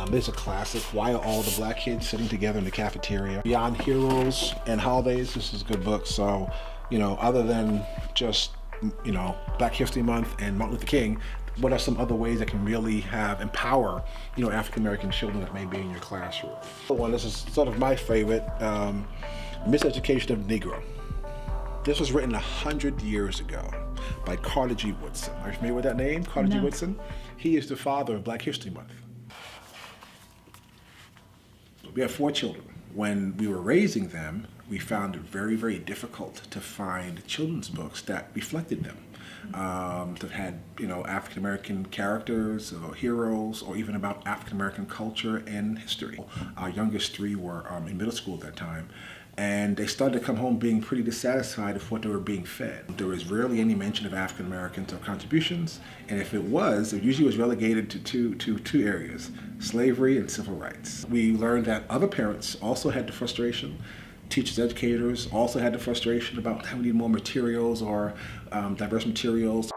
There's a classic, Why Are All the Black Kids Sitting Together in the Cafeteria? Beyond Heroes and Holidays, this is a good book. So, other than just, Black History Month and Martin Luther King, what are some other ways that can really empower, African American children that may be in your classroom? One, this is sort of my favorite, Miseducation of the Negro. This was written 100 years ago by Carter G. Woodson. Are you familiar with that name, Carter G. Woodson? He is the father of Black History Month. We have 4 children. When we were raising them, we found it very, very difficult to find children's books that reflected them, that had, African American characters or heroes, or even about African American culture and history. Our youngest 3 were in middle school at that time, and they started to come home being pretty dissatisfied with what they were being fed. There was rarely any mention of African Americans or contributions, and if it was, it usually was relegated to two areas: slavery and civil rights. We learned that other parents also had the frustration. Teachers, educators also had the frustration about how we need more materials or diverse materials.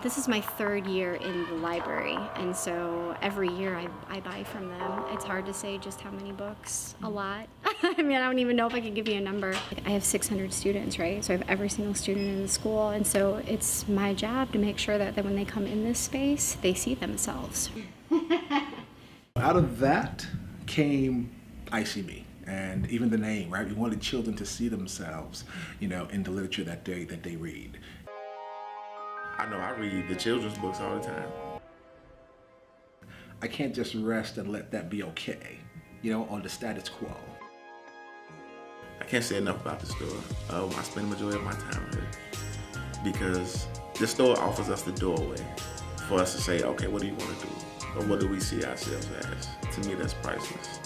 This is my 3rd year in the library, and so every year I buy from them. It's hard to say just how many books. A lot. I mean, I don't even know if I could give you a number. I have 600 students, right? So I have every single student in the school, and so it's my job to make sure that when they come in this space, they see themselves. Out of that came Eyeseeme. And even the name, right? We wanted children to see themselves, in the literature that they read. I know I read the children's books all the time. I can't just rest and let that be okay, on the status quo. I can't say enough about the store. I spend the majority of my time here because the store offers us the doorway for us to say, okay, what do you want to do? Or what do we see ourselves as? To me, that's priceless.